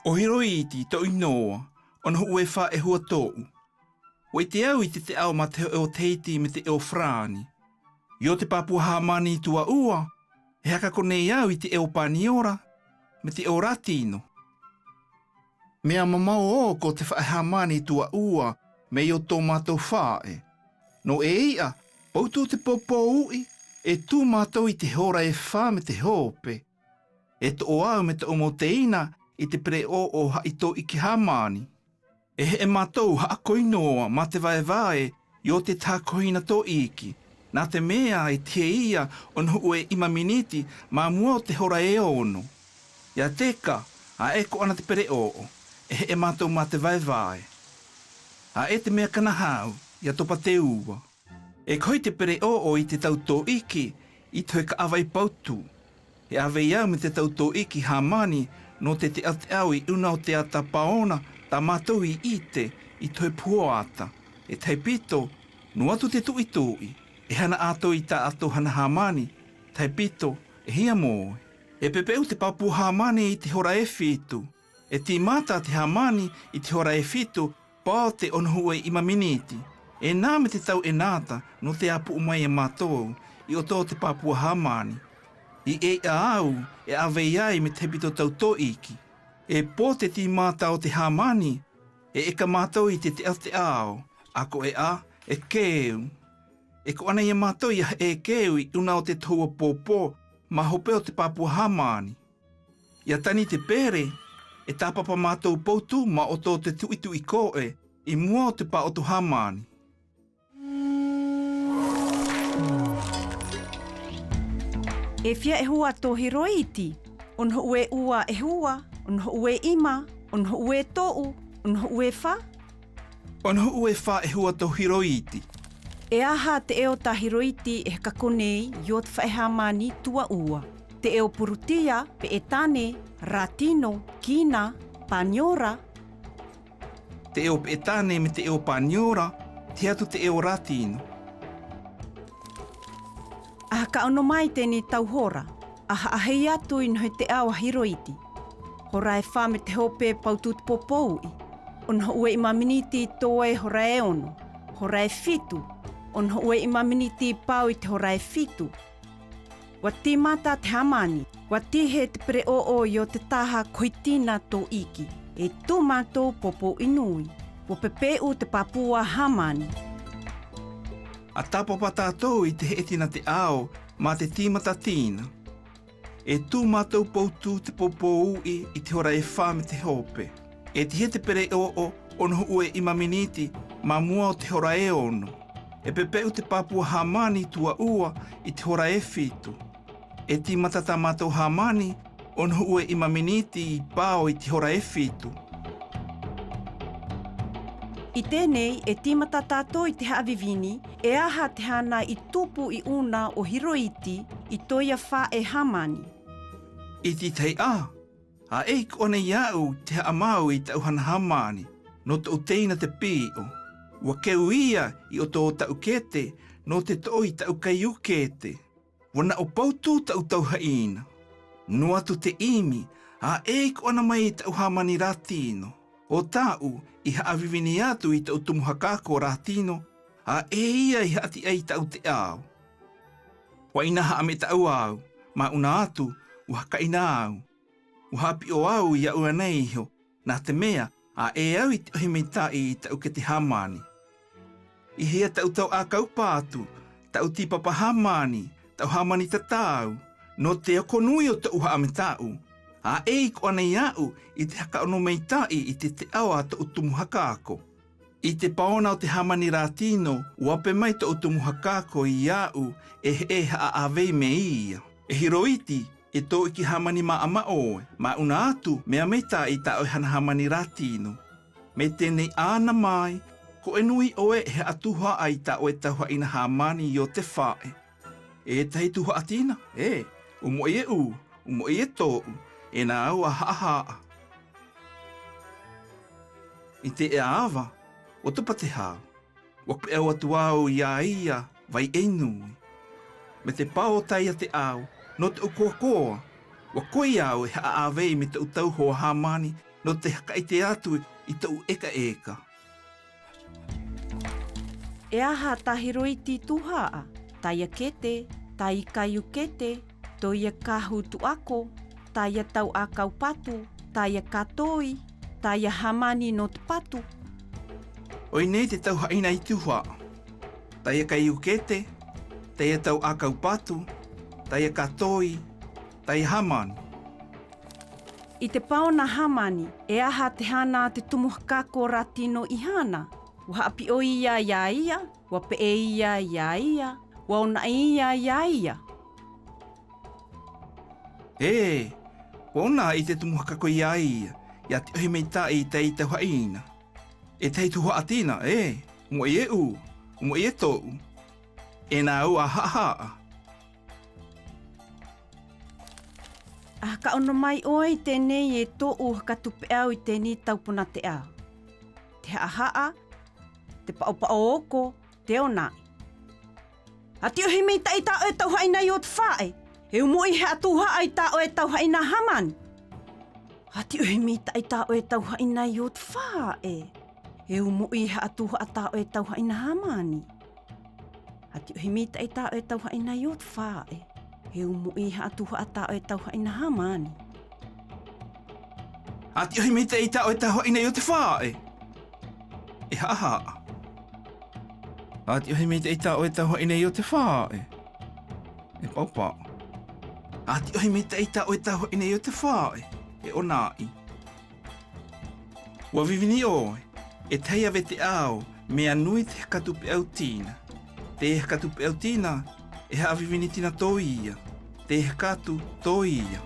O Hiroiti to inoa, ona ue wha e hua tōu. Wei te au I te ao ma te o teiti me te eo frāni. Io te Papua Hamani tua ua, he haka konei au I te eo paniora, me te eo ratino. Mea mamau o ko te wha Hamani tua ua, me io tō mātou whae. No e ia, pautu te popo ui, e tū mātou I te hora e wha me te hope. E to o au me te omoteina, I te pre o haito I ki Hamani. E he mātou haakoinoa ma te vae I te tākoina tō iki. Nā te mea e te ia on ue ima miniti ma mua o te hora e ono. Ia teka, a eko ana te pere o, e he mātou ma te vae. A e te mea kanahau, ia topa te ua. E koi te pere o I te tau tō iki, I toi ka awai pautu. E awe iau me te tau tō iki Hamani, no te au I una o te ata paona, ta mātou I ite, I toi puoata. E taipito, no atu te tui, e hana ato I ta ato hana Hamani, taipito, e hia moe. E pepeu te Papua Hamani I te hora e fitu. E ti mata te Hamani I te hora e fitu, pao te onhue ima miniti. E nā me te tau e nāta, no te apu umai e mātou, I o tō te Papua Hamani. I e au, e awe iai me te pito tau tō iki. E pō te ti mata o te Hamani, e eka mātou I te te ao, ako e a, e keu. E ko ana I mātou ia e keu I una o te taua pōpō, ma hope o te Papua Hamani. Ia tani te pere, e tāpapa mātou poutu ma o tō te tuitu I koe, I mua o te pa o tu Hamani. E fia e hua tō Hiroiti, on ho ue ua e hua, on ho ue ima, on ho ue tōu, on ho ue wha. On ho ue wha e hua tō Hiroiti. E aha te eo tā Hiroiti e kakonei I o te whae Hamani tua ua. Te eo Purutia, pe e tane, Ratino, Kina, Paniora. Te eo pe e tane me te eo Paniora, te atu te eo Ratino. Aha ka ono mai tēnei tauhora, aha ahei atu I nohe te awa Hiroiti. Hora e wha me te hope pautu te popoui. On ho ue ima miniti tō e hora e ono, hora e fitu. On ho ue ima miniti pau I te hora e fitu. Wa ti mata te Hamani, wa ti he te pre o I o te taha koitina tō iki. E tō mātou popo inui, wo pepeu te Papua Hamani. A tāpapa tātou I te hetina te ao, ma te tīmata tīna. E tū mātou poutu te popo ui I te hora e wha me te hope. E te he te pere o ono ue ima miniti, ma mua o te hora e ono. E pepeu te Papua Hamani tua ua I te hora e fitu. E tīmata tā mātou Hamani, ono ue ima miniti I pāo I te hora e fitu. I tēnei, e tīmata tātou I te haawivini, e aha te hana I tupu I una o Hiroiti I toia wha e Hamani. I ti tei a eik one iau te amau I te auhana Hamani, no te uteina te pīo. Ua keu ia I o tō tau kete, no te toi tau kaiu kete. Wana o pautu tau tau haina. No atu te imi, a eik ona mai tau Hamani Ratino. O tau, I haawivini atu I tau tumuhakako Ratino, a e ia I hati ai tau te au. Wa inaha ame tau au, ma una atu, ua kaina au. Ua hapi o au I au anei iho, nā te mea, a e au I te ohimeitai I tau ke te Hamani. I hea tau tau a kaupātu, tau tīpapa Hamani, tau Hamani tatau, no te okonui o tau haame tau. A eiko ana iau I te haka ono meitai I te awa tau tumuhakako. I te paona o te Hamani Ratino, uape mai tau tumuhakako I iau e ha awei me ia. E Hiroiti, e tō iki Hamani maa oe, ma una atu mea meitai tau hana Hamani Ratino. Me tēnei ana mai, ko enui oe he atuha ai tau e tauha ina Hamani I o te whae. E tahi tuha atina, umo e umo e tōu. E nā au a haa. I te e awa, o tupa te hao. Wape au atu au ia vai enui. Me te pao tai a te au, no te ukoa koa. Wa koi au e haa awei me te utau hoa Hamani no te haka i te atu i tau eka eka. E aha tahiroiti tuhaa, taia kete, tai kayu kete, toia kahu tuako, taia tau akau patu, taia katoi, taia hamani no te patu. Oi nei te tau haina i tuha. Taia kai ukete, taia tau akau patu, taia katoi, taia hamani. I te paona hamani, e aha te hana te tumuhakako ratino i hana. Wa api o ia ia, wa pe e ia, wa ona ia ia. E, ona i te tumuhakako ia, ia te ohi mei tai tei tau haina. E tei tuha atina, mo i e u, mo i e tou. E nā u a haa. Ah, ka ono mai oi tēnei e tō u hakatupe au i tēnei taupuna te au. Te haa, te paopao oko, te onai. A te ohi mei tai tāo e tau haina i o te whae. E umo i hea tū haa i tāo e tau haina hamani. A te ohi mei tai tāo e tau haina i o te whae. E umo i hea tū haa tāo e tau haina hamani. A te ohi mei tai tāo e tau haina i o te whae. E umo i hea tū haa tāo e tau haina hamani. A te ohi mei tei tāo e tau haina i o te whae. E haa. A te ohi mei tei tāo e tau haina i o te whae. E paupau. A te ohi mei tei tāo e tau haina i o te whae. E onai. Wa vivini oi. E teia ve te au, mea nui te hakatupe au tina. Te hakatupe au tina, e haa vivini tina tō ia. Te hakatu tō ia.